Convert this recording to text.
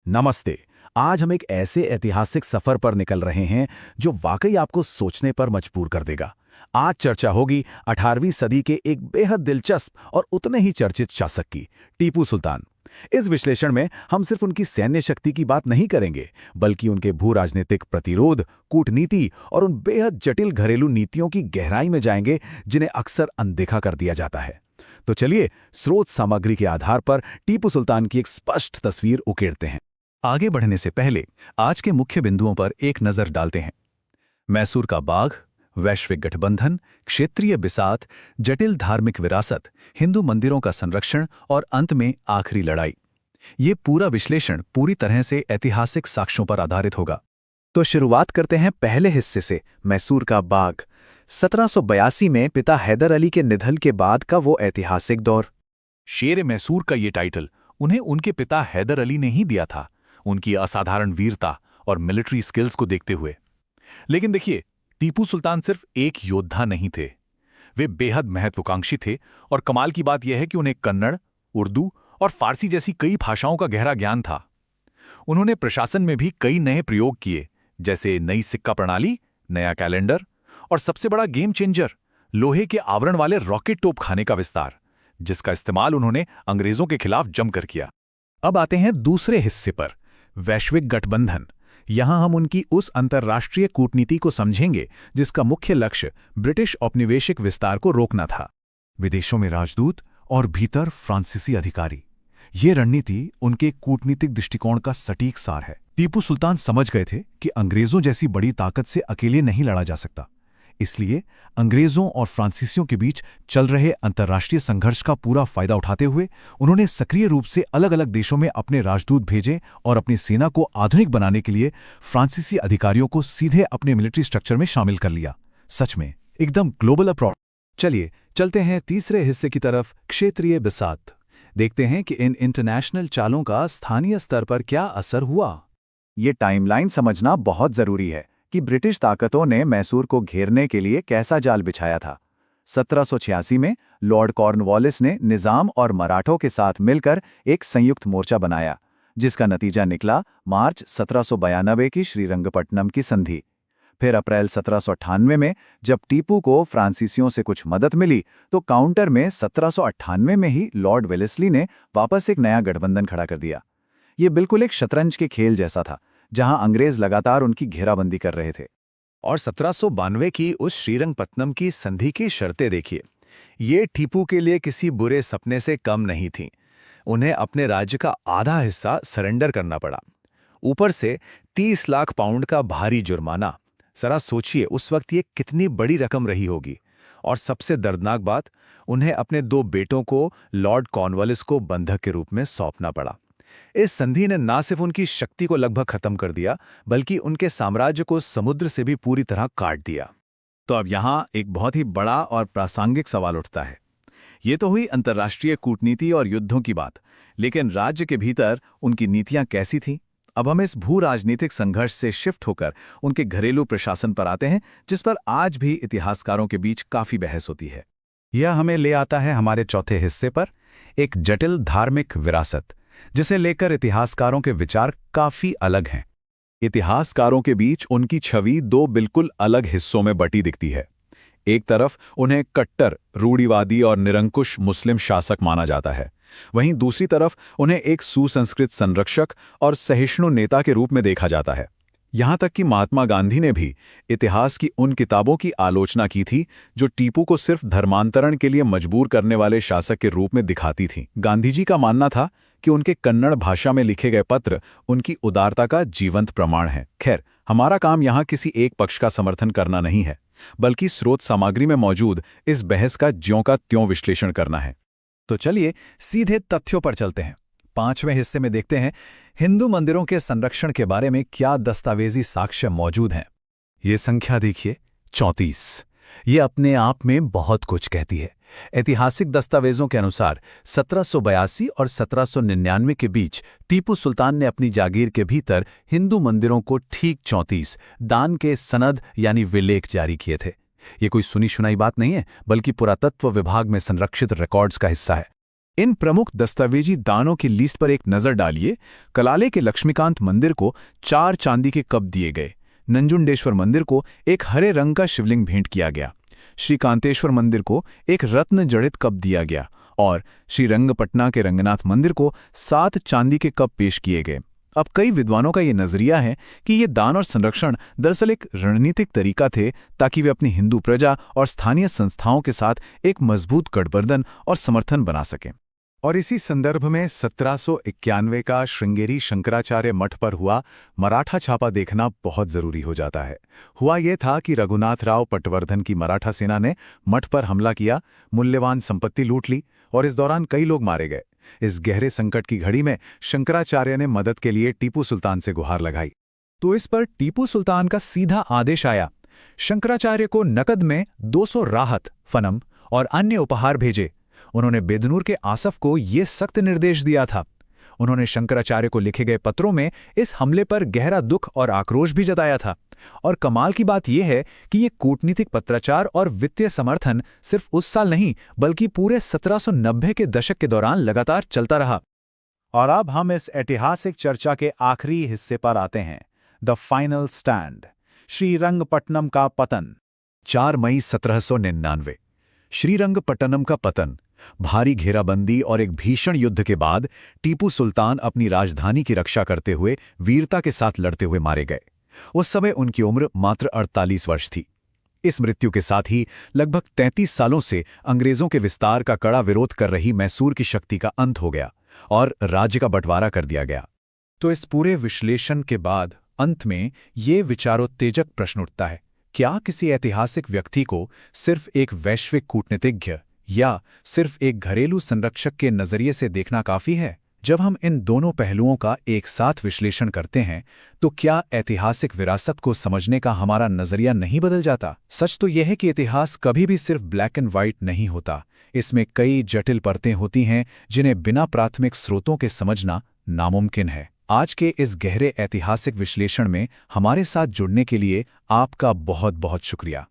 नमस्ते। आज हम एक ऐसे ऐतिहासिक सफर पर निकल रहे हैं जो वाकई आपको सोचने पर मजबूर कर देगा। आज चर्चा होगी 18वीं सदी के एक बेहद दिलचस्प और उतने ही चर्चित शासक की, टीपू सुल्तान। इस विश्लेषण में हम सिर्फ उनकी सैन्य शक्ति की बात नहीं करेंगे, बल्कि उनके भू राजनीतिक प्रतिरोध, कूटनीति और उन बेहद जटिल घरेलू नीतियों की गहराई में जाएंगे जिन्हें अक्सर अनदेखा कर दिया जाता है। तो चलिए, स्रोत सामग्री के आधार पर टीपू सुल्तान की एक स्पष्ट तस्वीर उकेरते हैं। आगे बढ़ने से पहले आज के मुख्य बिंदुओं पर एक नजर डालते हैं। मैसूर का बाग, वैश्विक गठबंधन, क्षेत्रीय बिसात, जटिल धार्मिक विरासत, हिंदू मंदिरों का संरक्षण और अंत में आखिरी लड़ाई। ये पूरा विश्लेषण पूरी तरह से ऐतिहासिक साक्ष्यों पर आधारित होगा। तो शुरुआत करते हैं पहले हिस्से से, मैसूर का बाग। 1782 में पिता हैदर अली के निधन के बाद का वो ऐतिहासिक दौर। शेर मैसूर का ये टाइटल उन्हें उनके पिता हैदर अली ने ही दिया था, उनकी असाधारण वीरता और मिलिट्री स्किल्स को देखते हुए। लेकिन देखिए, टीपू सुल्तान सिर्फ एक योद्धा नहीं थे, वे बेहद महत्वाकांक्षी थे। और कमाल की बात यह है कि उन्हें कन्नड़, उर्दू और फारसी जैसी कई भाषाओं का गहरा ज्ञान था। उन्होंने प्रशासन में भी कई नए प्रयोग किए, जैसे नई सिक्का प्रणाली, नया कैलेंडर और सबसे बड़ा गेम चेंजर, लोहे के आवरण वाले रॉकेट तोप खाने का विस्तार, जिसका इस्तेमाल उन्होंने अंग्रेजों के खिलाफ जमकर किया। अब आते हैं दूसरे हिस्से पर, वैश्विक गठबंधन। यहां हम उनकी उस अंतर्राष्ट्रीय कूटनीति को समझेंगे जिसका मुख्य लक्ष्य ब्रिटिश औपनिवेशिक विस्तार को रोकना था। विदेशों में राजदूत और भीतर फ्रांसीसी अधिकारी, ये रणनीति उनके कूटनीतिक दृष्टिकोण का सटीक सार है। टीपू सुल्तान समझ गए थे कि अंग्रेजों जैसी बड़ी ताकत से अकेले नहीं लड़ा जा सकता, इसलिए अंग्रेजों और फ्रांसीसियों के बीच चल रहे अंतर्राष्ट्रीय संघर्ष का पूरा फायदा उठाते हुए उन्होंने सक्रिय रूप से अलग अलग देशों में अपने राजदूत भेजे और अपनी सेना को आधुनिक बनाने के लिए फ्रांसीसी अधिकारियों को सीधे अपने मिलिट्री स्ट्रक्चर में शामिल कर लिया। सच में एकदम ग्लोबल अप्रोच। चलिए चलते हैं तीसरे हिस्से की तरफ, क्षेत्रीय बिसात। देखते हैं कि इन इंटरनेशनल चालों का स्थानीय स्तर पर क्या असर हुआ। ये टाइमलाइन समझना बहुत जरूरी है कि ब्रिटिश ताकतों ने मैसूर को घेरने के लिए कैसा जाल बिछाया था। 1786 में लॉर्ड कॉर्नवालिस ने निजाम और मराठों के साथ मिलकर एक संयुक्त मोर्चा बनाया, जिसका नतीजा निकला मार्च 1792 की श्रीरंगपट्टनम की संधि। फिर अप्रैल 1798 में जब टीपू को फ्रांसीसियों से कुछ मदद मिली, तो काउंटर में 1798 में ही लॉर्ड वेलेस्ली ने वापस एक नया गठबंधन खड़ा कर दिया। ये बिल्कुल एक शतरंज के खेल जैसा था, जहां अंग्रेज लगातार उनकी घेराबंदी कर रहे थे। और 1792 की उस श्रीरंगपट्टनम की संधि की शर्तें देखिए। ये टीपू के लिए किसी बुरे सपने से कम नहीं थीं। उन्हें अपने राज्य का आधा हिस्सा सरेंडर करना पड़ा, ऊपर से 30 लाख पाउंड का भारी जुर्माना। जरा सोचिए उस वक्त ये कितनी बड़ी रकम रही होगी। और सबसे दर्दनाक बात, उन्हें अपने 2 बेटों को लॉर्ड कॉर्नवालिस को बंधक के रूप में सौंपना पड़ा। इस संधि ने न सिर्फ उनकी शक्ति को लगभग खत्म कर दिया, बल्कि उनके साम्राज्य को समुद्र से भी पूरी तरह काट दिया। तो अब यहाँ एक बहुत ही बड़ा और प्रासंगिक सवाल उठता है। ये तो हुई अंतर्राष्ट्रीय कूटनीति और युद्धों की बात, लेकिन राज्य के भीतर उनकी नीतियां कैसी थीं? अब हम इस भू राजनीतिक संघर्ष से शिफ्ट होकर उनके घरेलू प्रशासन पर आते हैं, जिस पर आज भी इतिहासकारों के बीच काफी बहस होती है। यह हमें ले आता है हमारे चौथे हिस्से पर, एक जटिल धार्मिक विरासत, जिसे लेकर इतिहासकारों के विचार काफी अलग हैं। इतिहासकारों के बीच उनकी छवि 2 बिल्कुल अलग हिस्सों में बटी दिखती है। एक तरफ उन्हें कट्टर, रूढ़िवादी और निरंकुश मुस्लिम शासक माना जाता है, वहीं दूसरी तरफ उन्हें एक सुसंस्कृत संरक्षक और सहिष्णु नेता के रूप में देखा जाता है। यहाँ तक कि महात्मा गांधी ने भी इतिहास की उन किताबों की आलोचना की थी जो टीपू को सिर्फ धर्मांतरण के लिए मजबूर करने वाले शासक के रूप में दिखाती थीं। गांधी जी का मानना था कि उनके कन्नड़ भाषा में लिखे गए पत्र उनकी उदारता का जीवंत प्रमाण हैं। खैर, हमारा काम यहाँ किसी एक पक्ष का समर्थन करना नहीं है, बल्कि स्रोत सामग्री में मौजूद इस बहस का ज्यों का त्यों विश्लेषण करना है। तो चलिए सीधे तथ्यों पर चलते हैं। 5वें हिस्से में देखते हैं हिंदू मंदिरों के संरक्षण के बारे में क्या दस्तावेजी साक्ष्य मौजूद हैं। ये संख्या देखिए, 34। ये अपने आप में बहुत कुछ कहती है। ऐतिहासिक दस्तावेजों के अनुसार 1782 और 1799 के बीच टीपू सुल्तान ने अपनी जागीर के भीतर हिंदू मंदिरों को ठीक 34 दान के सनद यानी विलेख जारी किए थे। ये कोई सुनी सुनाई बात नहीं है, बल्कि पुरातत्व विभाग में संरक्षित रिकॉर्ड्स का हिस्सा है। इन प्रमुख दस्तावेजी दानों की लिस्ट पर एक नज़र डालिए। कलाले के लक्ष्मीकांत मंदिर को 4 चांदी के कप दिए गए। नंजुंडेश्वर मंदिर को एक हरे रंग का शिवलिंग भेंट किया गया। श्रीकांतेश्वर मंदिर को एक रत्न जड़ित कप दिया गया और श्रीरंगपटना के रंगनाथ मंदिर को 7 चांदी के कप पेश किए गए। अब कई विद्वानों का ये नजरिया है कि ये दान और संरक्षण दरअसल एक रणनीतिक तरीका थे ताकि वे अपनी हिंदू प्रजा और स्थानीय संस्थाओं के साथ एक मजबूत गठबंधन और समर्थन बना सकें। और इसी संदर्भ में 1791 का श्रृंगेरी शंकराचार्य मठ पर हुआ मराठा छापा देखना बहुत जरूरी हो जाता है। हुआ ये था कि रघुनाथराव पटवर्धन की मराठा सेना ने मठ पर हमला किया, मूल्यवान संपत्ति लूट ली और इस दौरान कई लोग मारे गए। इस गहरे संकट की घड़ी में शंकराचार्य ने मदद के लिए टीपू सुल्तान से गुहार लगाई। तो इस पर टीपू सुल्तान का सीधा आदेश आया। शंकराचार्य को नकद में 200 राहत, फनम और अन्य उपहार भेजे। उन्होंने बेदनूर के आसफ को ये सख्त निर्देश दिया था। उन्होंने शंकराचार्य को लिखे गए पत्रों में इस हमले पर गहरा दुख और आक्रोश भी जताया था। और कमाल की बात यह है कि ये कूटनीतिक पत्राचार और वित्तीय समर्थन सिर्फ उस साल नहीं बल्कि पूरे 1790 के दशक के दौरान लगातार चलता रहा। और अब हम इस ऐतिहासिक चर्चा के आखिरी हिस्से पर आते हैं, द फाइनल स्टैंड, श्रीरंगपट्टनम का पतन। 4 मई 1799 श्रीरंगपट्टनम का पतन। भारी घेराबंदी और एक भीषण युद्ध के बाद टीपू सुल्तान अपनी राजधानी की रक्षा करते हुए वीरता के साथ लड़ते हुए मारे गए। उस समय उनकी उम्र मात्र 48 वर्ष थी। इस मृत्यु के साथ ही लगभग 33 सालों से अंग्रेजों के विस्तार का कड़ा विरोध कर रही मैसूर की शक्ति का अंत हो गया और राज्य का बंटवारा कर दिया गया। तो इस पूरे विश्लेषण के बाद अंत में ये विचारोत्तेजक प्रश्न उठता है, क्या किसी ऐतिहासिक व्यक्ति को सिर्फ एक वैश्विक कूटनीतिज्ञ या सिर्फ एक घरेलू संरक्षक के नजरिए से देखना काफी है? जब हम इन दोनों पहलुओं का एक साथ विश्लेषण करते हैं तो क्या ऐतिहासिक विरासत को समझने का हमारा नजरिया नहीं बदल जाता? सच तो यह है कि इतिहास कभी भी सिर्फ ब्लैक एंड व्हाइट नहीं होता। इसमें कई जटिल परतें होती हैं जिन्हें बिना प्राथमिक स्रोतों के समझना नामुमकिन है। आज के इस गहरे ऐतिहासिक विश्लेषण में हमारे साथ जुड़ने के लिए आपका बहुत बहुत शुक्रिया।